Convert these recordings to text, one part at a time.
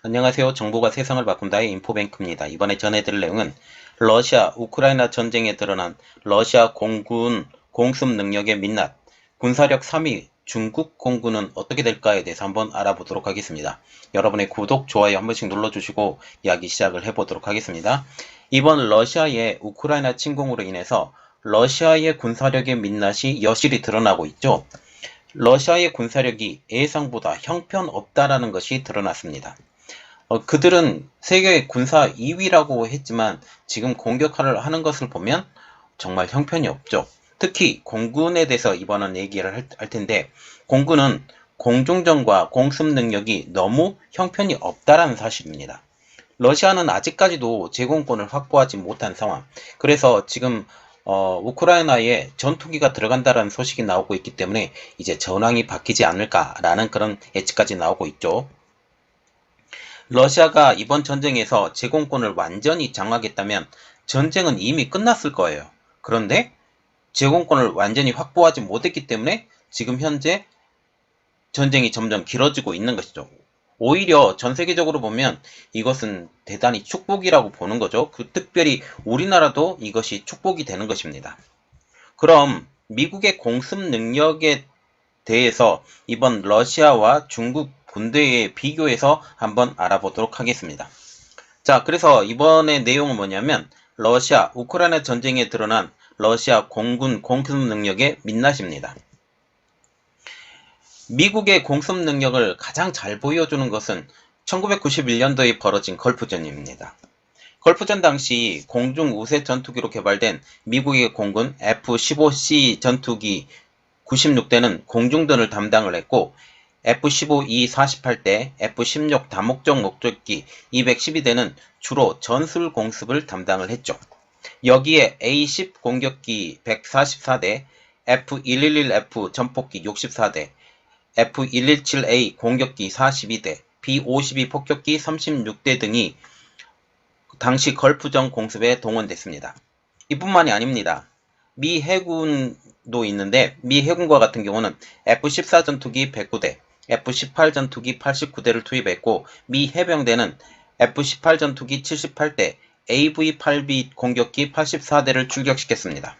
안녕하세요. 정보가 세상을 바꾼다의 인포뱅크입니다. 이번에 전해드릴 내용은 러시아, 우크라이나 전쟁에 드러난 러시아 공군 공습 능력의 민낯, 군사력 3위 중국 공군은 어떻게 될까에 대해서 한번 알아보도록 하겠습니다. 여러분의 구독, 좋아요 한 번씩 눌러주시고 이야기 시작을 해보도록 하겠습니다. 이번 러시아의 우크라이나 침공으로 인해서 러시아의 군사력의 민낯이 여실히 드러나고 있죠. 러시아의 군사력이 예상보다 형편없다라는 것이 드러났습니다. 그들은 세계 군사 2위라고 했지만 지금 공격을 하는 것을 보면 정말 형편이 없죠. 특히 공군에 대해서 이번은 얘기를 할 텐데, 공군은 공중전과 공습 능력이 너무 형편이 없다라는 사실입니다. 러시아는 아직까지도 제공권을 확보하지 못한 상황. 그래서 지금 우크라이나에 전투기가 들어간다는 소식이 나오고 있기 때문에 이제 전황이 바뀌지 않을까라는 그런 예측까지 나오고 있죠. 러시아가 이번 전쟁에서 제공권을 완전히 장악했다면 전쟁은 이미 끝났을 거예요. 그런데 제공권을 완전히 확보하지 못했기 때문에 지금 현재 전쟁이 점점 길어지고 있는 것이죠. 오히려 전 세계적으로 보면 이것은 대단히 축복이라고 보는 거죠. 특별히 우리나라도 이것이 축복이 되는 것입니다. 그럼 미국의 공습 능력에 대해서 이번 러시아와 중국 군대에 비교해서 한번 알아보도록 하겠습니다. 자, 그래서 이번의 내용은 뭐냐면 러시아, 우크라이나 전쟁에 드러난 러시아 공군 공습 능력의 민낯입니다. 미국의 공습 능력을 가장 잘 보여주는 것은 1991년도에 벌어진 걸프전입니다. 걸프전 당시 공중 우세 전투기로 개발된 미국의 공군 F-15C 전투기 96대는 공중전을 담당을 했고 F-15E 48대, F-16 다목적 목적기 212대는 주로 전술 공습을 담당을 했죠. 여기에 A-10 공격기 144대, F-111F 전폭기 64대, F-117A 공격기 42대, B-52 폭격기 36대 등이 당시 걸프전 공습에 동원됐습니다. 이뿐만이 아닙니다. 미 해군도 있는데 미 해군과 같은 경우는 F-14 전투기 109대, F-18 전투기 89대를 투입했고 미 해병대는 F-18 전투기 78대, AV-8B 공격기 84대를 출격시켰습니다.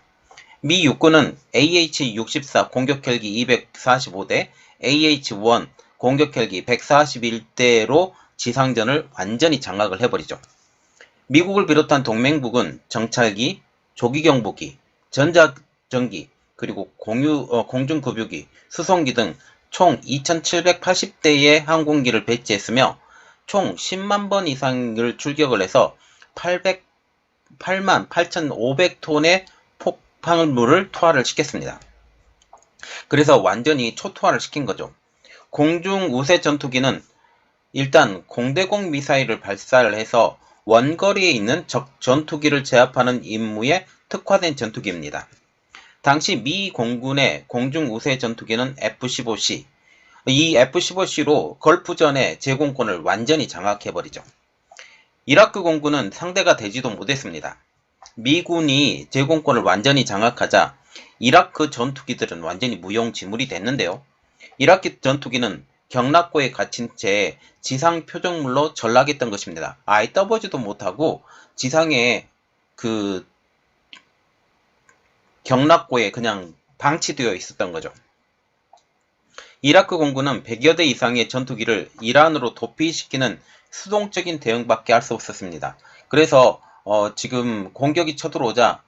미 육군은 AH-64 공격 헬기 245대, AH-1 공격 헬기 141대로 지상전을 완전히 장악을 해버리죠. 미국을 비롯한 동맹국은 정찰기, 조기경보기, 전자전기, 그리고 공중급유기, 수송기 등 총 2780대의 항공기를 배치했으며 총 10만 번 이상을 출격을 해서 8만 8500톤의 폭발물을 투하를 시켰습니다. 그래서 완전히 초토화를 시킨 거죠. 공중우세 전투기는 일단 공대공 미사일을 발사를 해서 원거리에 있는 적 전투기를 제압하는 임무에 특화된 전투기입니다. 당시 미 공군의 공중우세 전투기는 F-15C. 이 F-15C로 걸프전의 제공권을 완전히 장악해버리죠. 이라크 공군은 상대가 되지도 못했습니다. 미군이 제공권을 완전히 장악하자 이라크 전투기들은 완전히 무용지물이 됐는데요. 이라크 전투기는 경락고에 갇힌 채 지상 표적물로 전락했던 것입니다. 아예 떠보지도 못하고 지상에 그 경락고에 그냥 방치되어 있었던 거죠. 이라크 공군은 100여 대 이상의 전투기를 이란으로 도피시키는 수동적인 대응밖에 할 수 없었습니다. 그래서 지금 공격이 쳐들어오자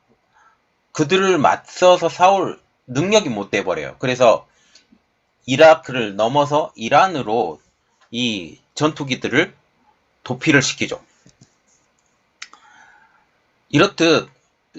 그들을 맞서서 싸울 능력이 못 돼버려요. 그래서 이라크를 넘어서 이란으로 이 전투기들을 도피를 시키죠. 이렇듯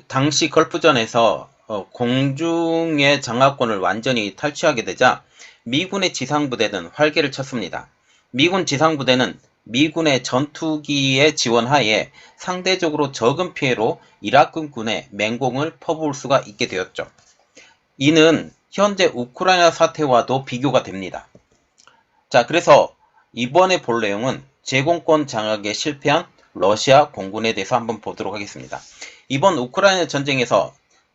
당시 걸프전에서 공중의 장악권을 완전히 탈취하게 되자 미군의 지상부대는 활개를 쳤습니다. 미군 지상부대는 미군의 전투기의 지원하에 상대적으로 적은 피해로 이라크군의 맹공을 퍼부을 수가 있게 되었죠. 이는 현재 우크라이나 사태와도 비교가 됩니다. 자, 그래서 이번에 볼 내용은 제공권 장악에 실패한 러시아 공군에 대해서 한번 보도록 하겠습니다. 이번 우크라이나 전쟁에서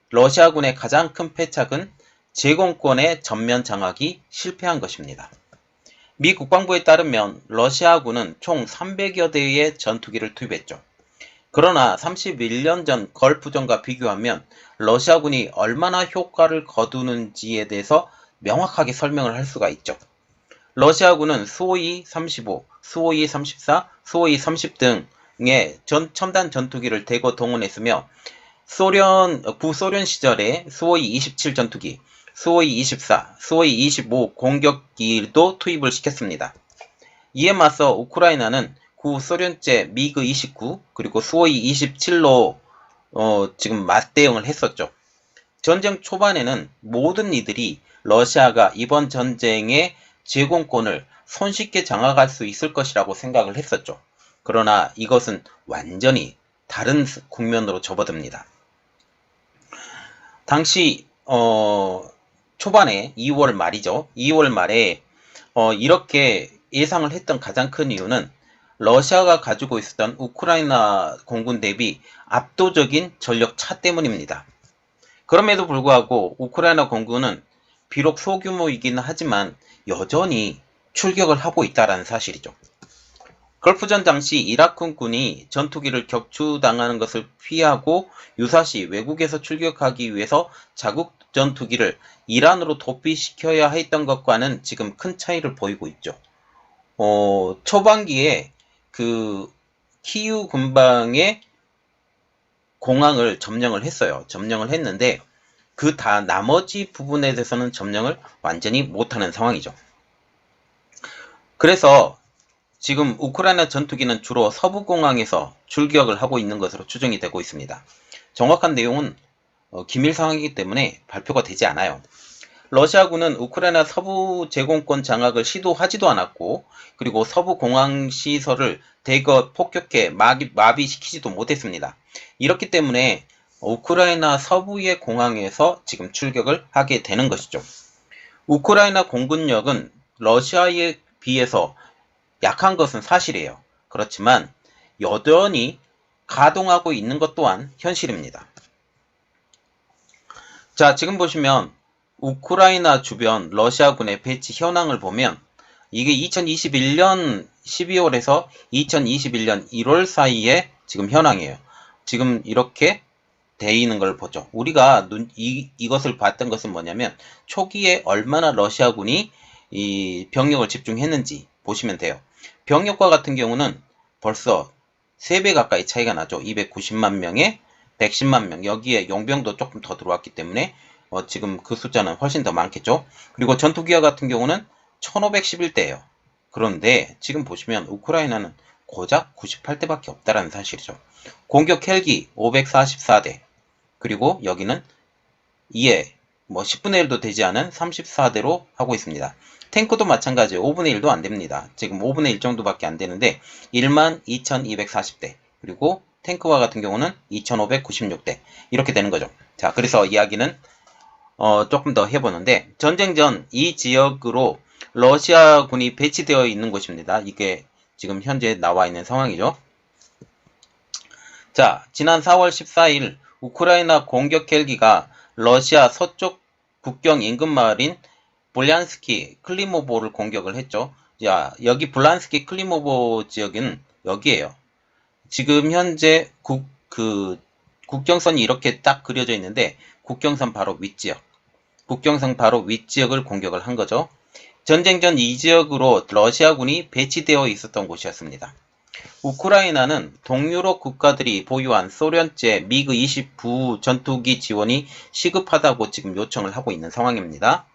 러시아군의 가장 큰 패착은 제공권의 전면 장악이 실패한 것입니다. 미 국방부에 따르면 러시아군은 총 300여 대의 전투기를 투입했죠. 그러나 31년 전 걸프전과 비교하면 러시아군이 얼마나 효과를 거두는지에 대해서 명확하게 설명을 할 수가 있죠. 러시아군은 수호이 35, 수호이 34, 수호이 30 등의 첨단 전투기를 대거 동원했으며 구소련 시절에 수호이 27 전투기, 수호이 24, 수호이 25 공격기도 투입을 시켰습니다. 이에 맞서 우크라이나는 구소련제 미그 29 그리고 수호이 27로 지금 맞대응을 했었죠. 전쟁 초반에는 모든 이들이 러시아가 이번 전쟁의 제공권을 손쉽게 장악할 수 있을 것이라고 생각을 했었죠. 그러나 이것은 완전히 다른 국면으로 접어듭니다. 당시 초반에 2월 말이죠. 2월 말에 이렇게 예상을 했던 가장 큰 이유는 러시아가 가지고 있었던 우크라이나 공군 대비 압도적인 전력 차 때문입니다. 그럼에도 불구하고 우크라이나 공군은 비록 소규모이긴 하지만 여전히 출격을 하고 있다는 사실이죠. 걸프전 당시 이라크군이 전투기를 격추당하는 것을 피하고 유사시 외국에서 출격하기 위해서 자국 전투기를 이란으로 도피시켜야 했던 것과는 지금 큰 차이를 보이고 있죠. 초반기에 그 키우 근방의 공항을 점령을 했어요. 점령을 했는데 나머지 부분에 대해서는 점령을 완전히 못하는 상황이죠. 그래서 지금 우크라이나 전투기는 주로 서부공항에서 출격을 하고 있는 것으로 추정이 되고 있습니다. 정확한 내용은 기밀 상황이기 때문에 발표가 되지 않아요. 러시아군은 우크라이나 서부 제공권 장악을 시도하지도 않았고 그리고 서부 공항 시설을 대거 폭격해 마비시키지도 못했습니다. 이렇기 때문에 우크라이나 서부의 공항에서 지금 출격을 하게 되는 것이죠. 우크라이나 공군력은 러시아에 비해서 약한 것은 사실이에요. 그렇지만 여전히 가동하고 있는 것 또한 현실입니다. 자, 지금 보시면 우크라이나 주변 러시아군의 배치 현황을 보면 이게 2021년 12월에서 2021년 1월 사이에 지금 현황이에요. 지금 이렇게 돼 있는 걸 보죠. 우리가 이것을 봤던 것은 뭐냐면 초기에 얼마나 러시아군이 이 병력을 집중했는지 보시면 돼요. 병력과 같은 경우는 벌써 3배 가까이 차이가 나죠. 290만 명에 110만 명. 여기에 용병도 조금 더 들어왔기 때문에 지금 그 숫자는 훨씬 더 많겠죠. 그리고 전투기와 같은 경우는 1511대예요. 그런데 지금 보시면 우크라이나는 고작 98대밖에 없다라는 사실이죠. 공격 헬기 544대. 그리고 여기는 이에 10분의 1도 되지 않은 34대로 하고 있습니다. 탱크도 마찬가지예요. 5분의 1도 안 됩니다. 지금 5분의 1 정도밖에 안 되는데 12,240대. 그리고 탱크와 같은 경우는 2,596대. 이렇게 되는 거죠. 자, 그래서 이야기는 조금 더 해보는데 전쟁 전 이 지역으로 러시아군이 배치되어 있는 곳입니다. 이게 지금 현재 나와 있는 상황이죠. 자, 지난 4월 14일 우크라이나 공격 헬기가 러시아 서쪽 국경 인근 마을인 블란스키 클리모보를 공격을 했죠. 자, 여기 블란스키 클리모보 지역은 여기에요. 지금 현재 국경선이 이렇게 딱 그려져 있는데 국경선 바로 윗지역, 국경선 바로 윗지역을 공격을 한 거죠. 전쟁 전 이 지역으로 러시아군이 배치되어 있었던 곳이었습니다. 우크라이나는 동유럽 국가들이 보유한 소련제 미그 29 전투기 지원이 시급하다고 지금 요청을 하고 있는 상황입니다.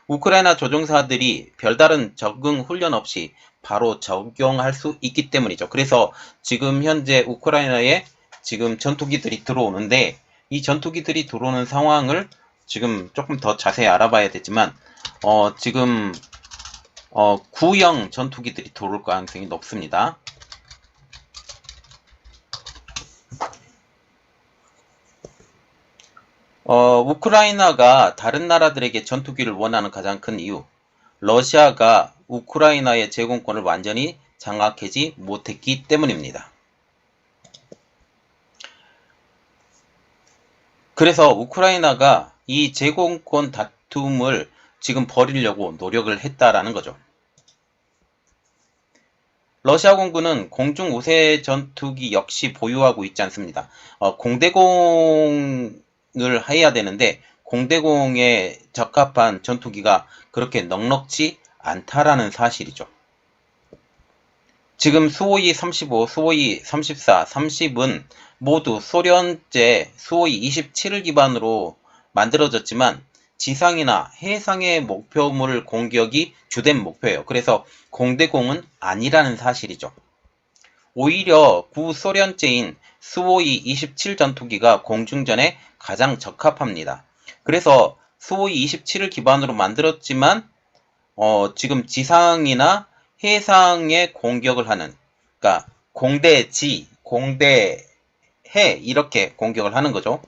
우크라이나 조종사들이 별다른 적응 훈련 없이 바로 적용할 수 있기 때문이죠. 그래서 지금 현재 우크라이나에 지금 전투기들이 들어오는데 이 전투기들이 들어오는 상황을 지금 조금 더 자세히 알아봐야 되지만 지금 구형 전투기들이 들어올 가능성이 높습니다. 우크라이나가 다른 나라들에게 전투기를 원하는 가장 큰 이유, 러시아가 우크라이나의 제공권을 완전히 장악하지 못했기 때문입니다. 그래서 우크라이나가 이 제공권 다툼을 지금 벌이려고 노력을 했다라는 거죠. 러시아 공군은 공중 우세 전투기 역시 보유하고 있지 않습니다. 공대공을 해야 되는데 공대공에 적합한 전투기가 그렇게 넉넉지 않다라는 사실이죠. 지금 수호이 35, 수호이 34, 30은 모두 소련제 수호이 27을 기반으로 만들어졌지만 지상이나 해상의 목표물 공격이 주된 목표예요. 그래서 공대공은 아니라는 사실이죠. 오히려 구소련제인 수호이 27 전투기가 공중전에 가장 적합합니다. 그래서 수호이 27을 기반으로 만들었지만 지금 지상이나 해상에 공격을 하는, 그러니까 공대지, 공대해 이렇게 공격을 하는 거죠.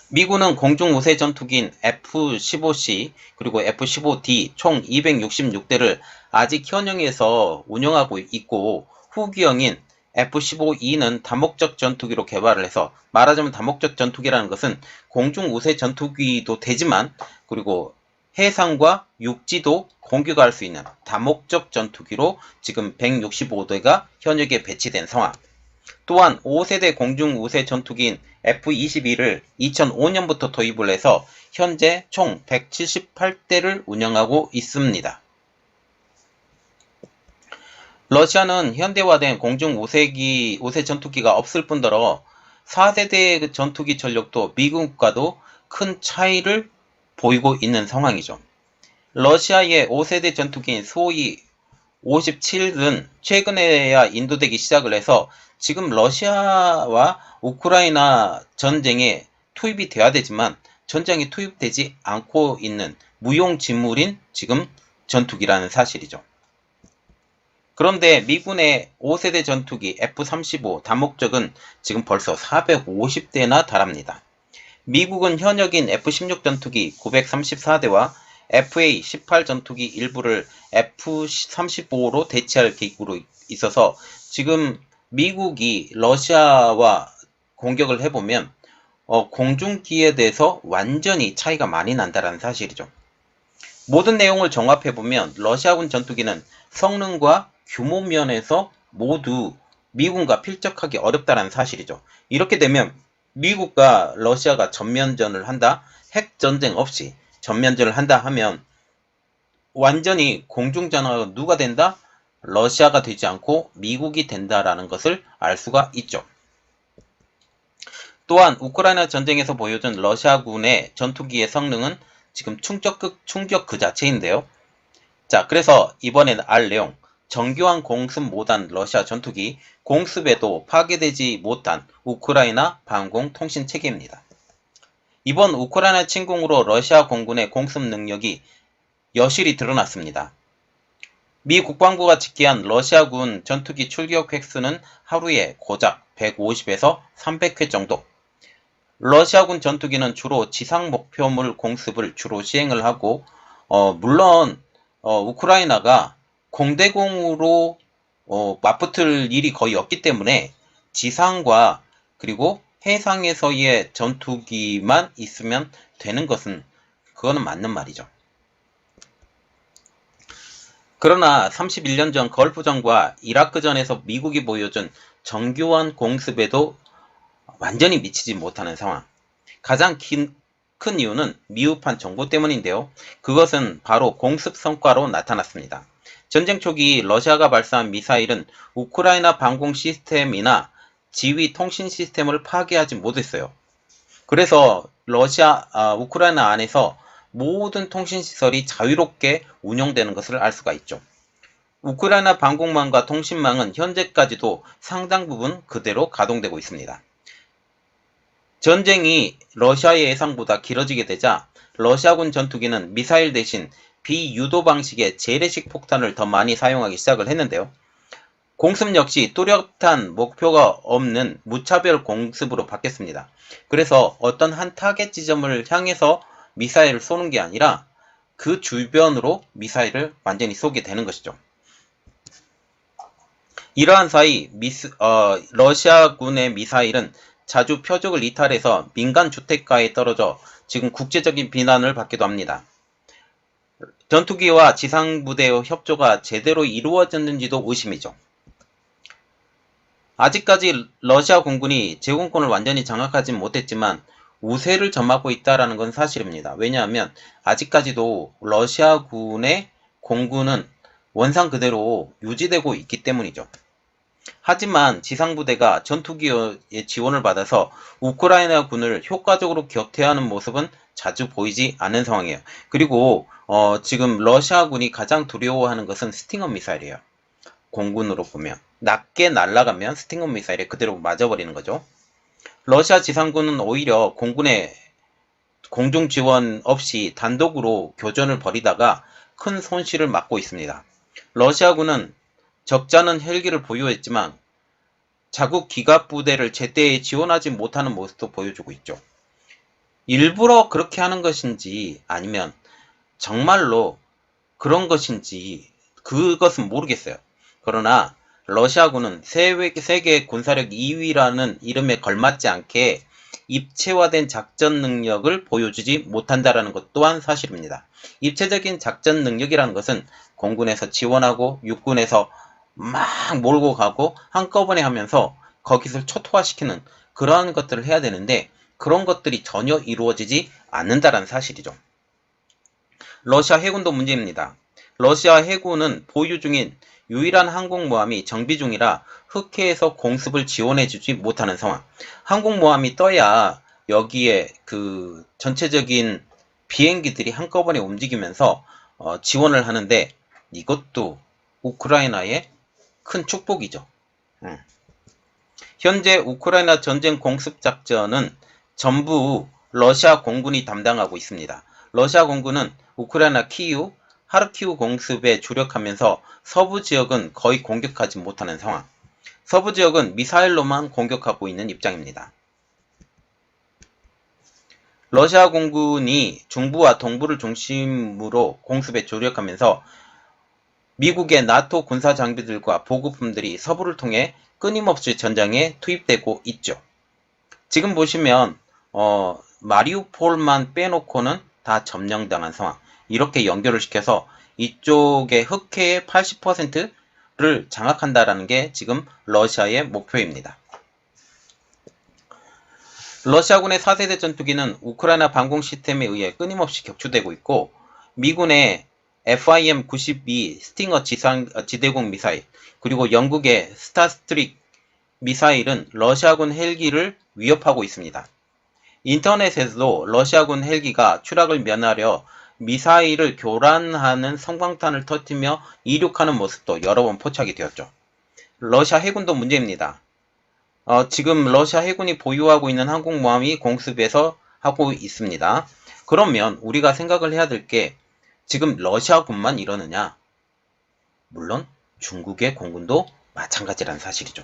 미군은 공중 우세 전투기인 F-15C 그리고 F-15D 총 266대를 아직 현역에서 운영하고 있고 후기형인 F-15E는 다목적 전투기로 개발을 해서, 말하자면 다목적 전투기라는 것은 공중 우세 전투기도 되지만 그리고 해상과 육지도 공격할 수 있는 다목적 전투기로 지금 165대가 현역에 배치된 상황. 또한 5세대 공중 우세 전투기인 F-22를 2005년부터 도입을 해서 현재 총 178대를 운영하고 있습니다. 러시아는 현대화된 공중 우세 전투기가 없을 뿐더러 4세대 전투기 전력도 미국과도 큰 차이를 보이고 있는 상황이죠. 러시아의 5세대 전투기인 수호이 57은 최근에야 인도되기 시작을 해서 지금 러시아와 우크라이나 전쟁에 투입이 돼야 되지만 전쟁에 투입되지 않고 있는 무용지물인 지금 전투기라는 사실이죠. 그런데 미군의 5세대 전투기 F-35 다목적은 지금 벌써 450대나 달합니다. 미국은 현역인 F-16 전투기 934대와 FA-18 전투기 일부를 F-35로 대체할 계획으로 있어서 지금 미국이 러시아와 공격을 해보면 공중기에 대해서 완전히 차이가 많이 난다는 사실이죠. 모든 내용을 종합해보면 러시아군 전투기는 성능과 규모 면에서 모두 미군과 필적하기 어렵다는 사실이죠. 이렇게 되면 미국과 러시아가 전면전을 한다, 핵전쟁 없이 전면전을 한다 하면 완전히 공중전화가 누가 된다? 러시아가 되지 않고 미국이 된다라는 것을 알 수가 있죠. 또한 우크라이나 전쟁에서 보여준 러시아군의 전투기의 성능은 지금 충격 그 자체인데요. 자, 그래서 이번에는 알 내용, 정교한 공습 못한 러시아 전투기, 공습에도 파괴되지 못한 우크라이나 방공 통신 체계입니다. 이번 우크라이나 침공으로 러시아 공군의 공습 능력이 여실히 드러났습니다. 미 국방부가 집계한 러시아군 전투기 출격 횟수는 하루에 고작 150에서 300회 정도. 러시아군 전투기는 주로 지상 목표물 공습을 주로 시행을 하고 물론 우크라이나가 공대공으로 맞붙을 일이 거의 없기 때문에 지상과 그리고 해상에서의 전투기만 있으면 되는 것은 그거는 맞는 말이죠. 그러나 31년 전 걸프전과 이라크전에서 미국이 보여준 정교한 공습에도 완전히 미치지 못하는 상황. 가장 큰 이유는 미흡한 정보 때문인데요. 그것은 바로 공습 성과로 나타났습니다. 전쟁 초기 러시아가 발사한 미사일은 우크라이나 방공 시스템이나 지휘 통신 시스템을 파괴하지 못했어요. 그래서 우크라이나 안에서 모든 통신시설이 자유롭게 운영되는 것을 알 수가 있죠. 우크라이나 방공망과 통신망은 현재까지도 상당 부분 그대로 가동되고 있습니다. 전쟁이 러시아의 예상보다 길어지게 되자 러시아군 전투기는 미사일 대신 비유도 방식의 재래식 폭탄을 더 많이 사용하기 시작을 했는데요. 공습 역시 뚜렷한 목표가 없는 무차별 공습으로 바뀌었습니다. 그래서 어떤 한 타겟 지점을 향해서 미사일을 쏘는 게 아니라 그 주변으로 미사일을 완전히 쏘게 되는 것이죠. 이러한 사이 러시아군의 미사일은 자주 표적을 이탈해서 민간 주택가에 떨어져 지금 국제적인 비난을 받기도 합니다. 전투기와 지상부대의 협조가 제대로 이루어졌는지도 의심이죠. 아직까지 러시아 공군이 제공권을 완전히 장악하진 못했지만 우세를 점하고 있다는 건 사실입니다. 왜냐하면 아직까지도 러시아군의 공군은 원상 그대로 유지되고 있기 때문이죠. 하지만 지상부대가 전투기의 지원을 받아서 우크라이나 군을 효과적으로 격퇴하는 모습은 자주 보이지 않는 상황이에요. 그리고 지금 러시아군이 가장 두려워하는 것은 스팅어 미사일이에요. 공군으로 보면 낮게 날아가면 스팅어 미사일에 그대로 맞아버리는 거죠. 러시아 지상군은 오히려 공군의 공중 지원 없이 단독으로 교전을 벌이다가 큰 손실을 맞고 있습니다. 러시아군은 적잖은 헬기를 보유했지만 자국 기갑 부대를 제때 지원하지 못하는 모습도 보여주고 있죠. 일부러 그렇게 하는 것인지 아니면 정말로 그런 것인지 그것은 모르겠어요. 그러나 러시아군은 세계 군사력 2위라는 이름에 걸맞지 않게 입체화된 작전 능력을 보여주지 못한다는 것 또한 사실입니다. 입체적인 작전 능력이라는 것은 공군에서 지원하고 육군에서 막 몰고 가고 한꺼번에 하면서 거기서 초토화시키는 그러한 것들을 해야 되는데 그런 것들이 전혀 이루어지지 않는다는 사실이죠. 러시아 해군도 문제입니다. 러시아 해군은 보유 중인 유일한 항공모함이 정비 중이라 흑해에서 공습을 지원해주지 못하는 상황. 항공모함이 떠야 여기에 그 전체적인 비행기들이 한꺼번에 움직이면서 지원을 하는데 이것도 우크라이나의 큰 축복이죠. 현재 우크라이나 전쟁 공습 작전은 전부 러시아 공군이 담당하고 있습니다. 러시아 공군은 우크라이나 키이우, 하르키우 공습에 주력하면서 서부 지역은 거의 공격하지 못하는 상황. 서부 지역은 미사일로만 공격하고 있는 입장입니다. 러시아 공군이 중부와 동부를 중심으로 공습에 주력하면서 미국의 나토 군사 장비들과 보급품들이 서부를 통해 끊임없이 전장에 투입되고 있죠. 지금 보시면 마리우폴만 빼놓고는 다 점령당한 상황. 이렇게 연결을 시켜서 이쪽의 흑해의 80%를 장악한다라는 게 지금 러시아의 목표입니다. 러시아군의 4세대 전투기는 우크라이나 방공 시스템에 의해 끊임없이 격추되고 있고 미군의 FIM-92 스팅어 지대공 미사일 그리고 영국의 스타스트릭 미사일은 러시아군 헬기를 위협하고 있습니다. 인터넷에서도 러시아군 헬기가 추락을 면하려 미사일을 교란하는 성광탄을 터뜨리며 이륙하는 모습도 여러 번 포착이 되었죠. 러시아 해군도 문제입니다. 지금 러시아 해군이 보유하고 있는 항공모함이 공습에서 하고 있습니다. 그러면 우리가 생각을 해야 될 게 지금 러시아군만 이러느냐? 물론 중국의 공군도 마찬가지라는 사실이죠.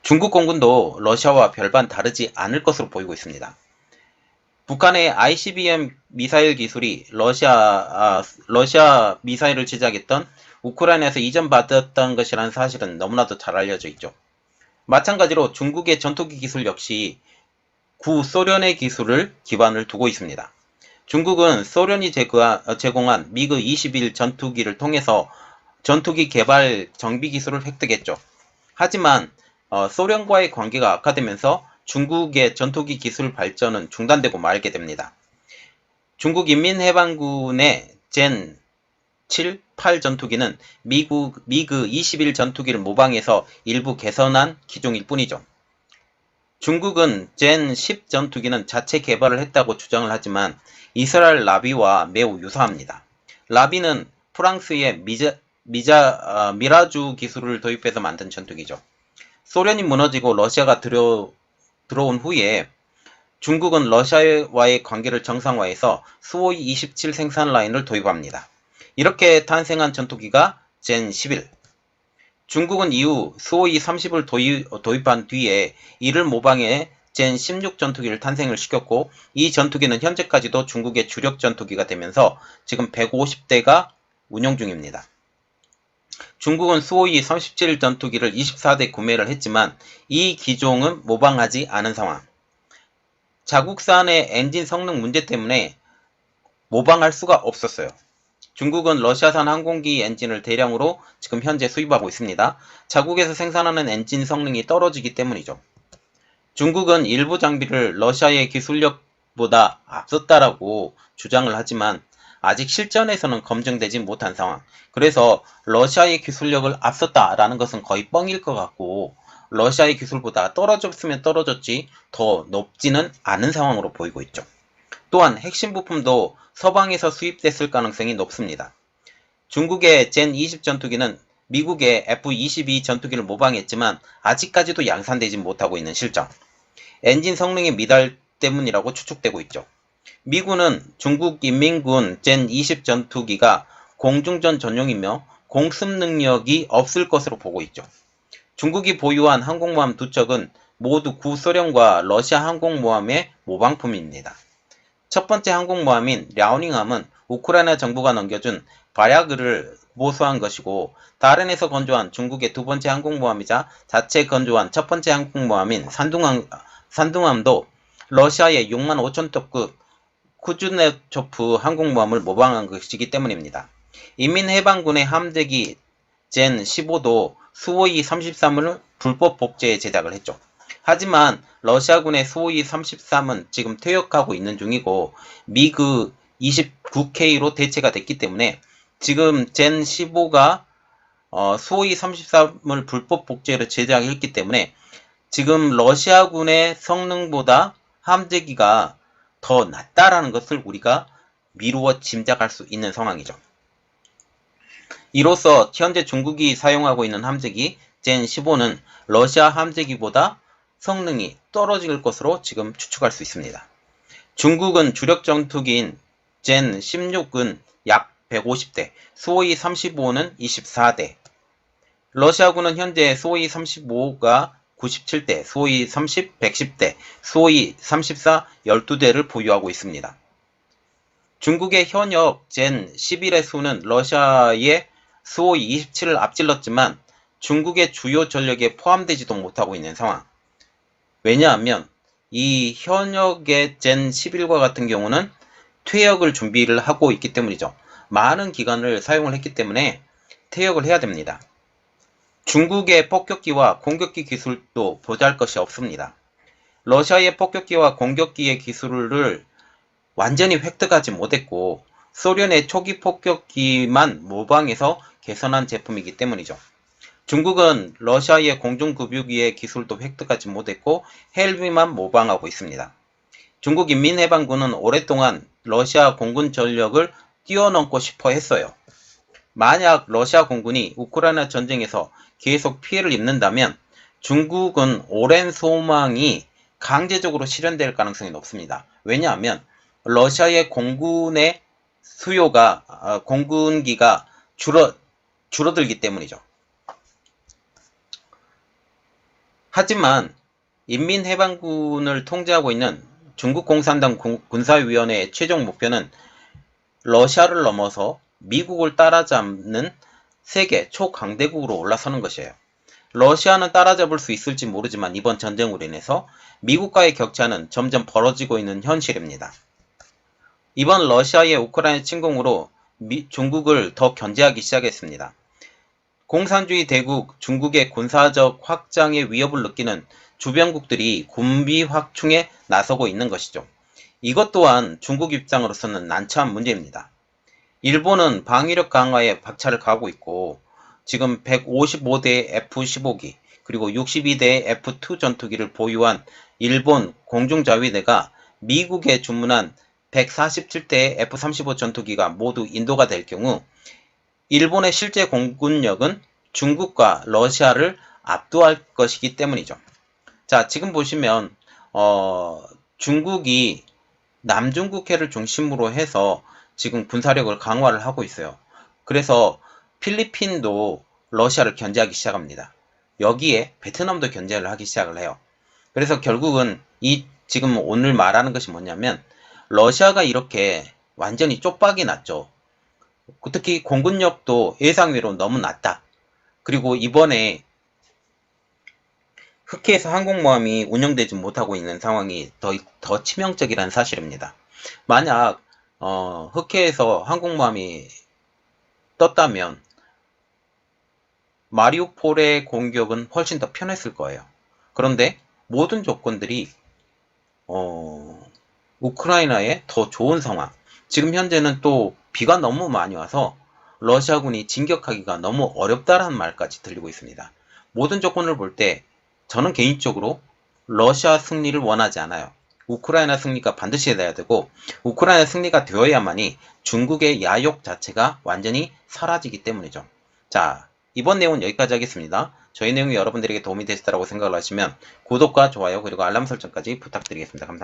중국 공군도 러시아와 별반 다르지 않을 것으로 보이고 있습니다. 북한의 ICBM 미사일 기술이 러시아 미사일을 제작했던 우크라이나에서 이전받았던 것이라는 사실은 너무나도 잘 알려져 있죠. 마찬가지로 중국의 전투기 기술 역시 구소련의 기술을 기반을 두고 있습니다. 중국은 소련이 제공한 미그 21 전투기를 통해서 전투기 개발 정비 기술을 획득했죠. 하지만 소련과의 관계가 악화되면서 중국의 전투기 기술 발전은 중단되고 말게 됩니다. 중국 인민해방군의 젠 7, 8 전투기는 미그 21 전투기를 모방해서 일부 개선한 기종일 뿐이죠. 중국은 젠 10 전투기는 자체 개발을 했다고 주장을 하지만 이스라엘 라비와 매우 유사합니다. 라비는 프랑스의 미라주 기술을 도입해서 만든 전투기죠. 소련이 무너지고 러시아가 들어온 후에 중국은 러시아와의 관계를 정상화해서 수호이 27 생산 라인을 도입합니다. 이렇게 탄생한 전투기가 젠 11. 중국은 이후 수호이 30을 도입한 뒤에 이를 모방해 젠 16 전투기를 탄생을 시켰고 이 전투기는 현재까지도 중국의 주력 전투기가 되면서 지금 150대가 운용 중입니다. 중국은 수호이 37 전투기를 24대 구매를 했지만 이 기종은 모방하지 않은 상황. 자국산의 엔진 성능 문제 때문에 모방할 수가 없었어요. 중국은 러시아산 항공기 엔진을 대량으로 지금 현재 수입하고 있습니다. 자국에서 생산하는 엔진 성능이 떨어지기 때문이죠. 중국은 일부 장비를 러시아의 기술력보다 앞섰다라고 주장을 하지만 아직 실전에서는 검증되지 못한 상황. 그래서 러시아의 기술력을 앞섰다라는 것은 거의 뻥일 것 같고, 러시아의 기술보다 떨어졌으면 떨어졌지 더 높지는 않은 상황으로 보이고 있죠. 또한 핵심 부품도 서방에서 수입됐을 가능성이 높습니다. 중국의 젠20 전투기는 미국의 F-22 전투기를 모방했지만 아직까지도 양산되지 못하고 있는 실정. 엔진 성능의 미달 때문이라고 추측되고 있죠. 미군은 중국 인민군 젠20 전투기가 공중전 전용이며 공습 능력이 없을 것으로 보고 있죠. 중국이 보유한 항공모함 두 척은 모두 구소련과 러시아 항공모함의 모방품입니다. 첫 번째 항공모함인 랴오닝함은 우크라이나 정부가 넘겨준 발야그를 보수한 것이고, 다른에서 건조한 중국의 두 번째 항공모함이자 자체 건조한 첫 번째 항공모함인 산둥함도 러시아의 65,000톤급 쿠즈네초프 항공모함을 모방한 것이기 때문입니다. 인민해방군의 함대기 젠15도 수호이 33을 불법 복제해 제작을 했죠. 하지만 러시아군의 수호이 33은 지금 퇴역하고 있는 중이고 미그 29K로 대체가 됐기 때문에 지금 젠15가 수호이 33을 불법 복제로 제작했기 때문에 지금 러시아군의 성능보다 함대기가 더 낫다라는 것을 우리가 미루어 짐작할 수 있는 상황이죠. 이로써 현재 중국이 사용하고 있는 함재기 젠15는 러시아 함재기보다 성능이 떨어질 것으로 지금 추측할 수 있습니다. 중국은 주력 전투기인 젠16은 약 150대, 수호이 35는 24대, 러시아군은 현재 수호이 35가 97대, 수호이 30, 110대, 수호이 34, 12대를 보유하고 있습니다. 중국의 현역 젠 11의 수는 러시아의 수호이 27을 앞질렀지만 중국의 주요 전력에 포함되지도 못하고 있는 상황. 왜냐하면 이 현역의 젠 11과 같은 경우는 퇴역을 준비를 하고 있기 때문이죠. 많은 기간을 사용을 했기 때문에 퇴역을 해야 됩니다. 중국의 폭격기와 공격기 기술도 보잘것이 없습니다. 러시아의 폭격기와 공격기의 기술을 완전히 획득하지 못했고 소련의 초기 폭격기만 모방해서 개선한 제품이기 때문이죠. 중국은 러시아의 공중급유기의 기술도 획득하지 못했고 헬기만 모방하고 있습니다. 중국 인민해방군은 오랫동안 러시아 공군 전력을 뛰어넘고 싶어 했어요. 만약 러시아 공군이 우크라이나 전쟁에서 계속 피해를 입는다면 중국은 오랜 소망이 강제적으로 실현될 가능성이 높습니다. 왜냐하면 러시아의 공군의 수요가 공군기가 줄어들기 때문이죠. 하지만 인민해방군을 통제하고 있는 중국공산당 군사위원회의 최종 목표는 러시아를 넘어서 미국을 따라잡는 세계 초강대국으로 올라서는 것이에요. 러시아는 따라잡을 수 있을지 모르지만 이번 전쟁으로 인해서 미국과의 격차는 점점 벌어지고 있는 현실입니다. 이번 러시아의 우크라이나 침공으로 중국을 더 견제하기 시작했습니다. 공산주의 대국 중국의 군사적 확장의 위협을 느끼는 주변국들이 군비 확충에 나서고 있는 것이죠. 이것 또한 중국 입장으로서는 난처한 문제입니다. 일본은 방위력 강화에 박차를 가하고 있고 지금 155대의 F-15기 그리고 62대의 F-2 전투기를 보유한 일본 공중자위대가 미국에 주문한 147대의 F-35 전투기가 모두 인도가 될 경우 일본의 실제 공군력은 중국과 러시아를 압도할 것이기 때문이죠. 자, 지금 보시면 중국이 남중국해를 중심으로 해서 지금 군사력을 강화를 하고 있어요. 그래서 필리핀도 러시아를 견제하기 시작합니다. 여기에 베트남도 견제를 하기 시작을 해요. 그래서 결국은 지금 오늘 말하는 것이 뭐냐면 러시아가 이렇게 완전히 쪽박이 났죠. 특히 공군력도 예상외로 너무 낮다. 그리고 이번에 흑해에서 항공모함이 운영되지 못하고 있는 상황이 더 치명적이라는 사실입니다. 만약 흑해에서 항공모함이 떴다면 마리우폴의 공격은 훨씬 더 편했을 거예요. 그런데 모든 조건들이 우크라이나에 더 좋은 상황. 지금 현재는 또 비가 너무 많이 와서 러시아군이 진격하기가 너무 어렵다라는 말까지 들리고 있습니다. 모든 조건을 볼 때 저는 개인적으로 러시아 승리를 원하지 않아요. 우크라이나 승리가 반드시 돼야 되고 우크라이나 승리가 되어야만이 중국의 야욕 자체가 완전히 사라지기 때문이죠. 자, 이번 내용은 여기까지 하겠습니다. 저희 내용이 여러분들에게 도움이 되셨다고 생각을 하시면 구독과 좋아요 그리고 알람 설정까지 부탁드리겠습니다. 감사합니다.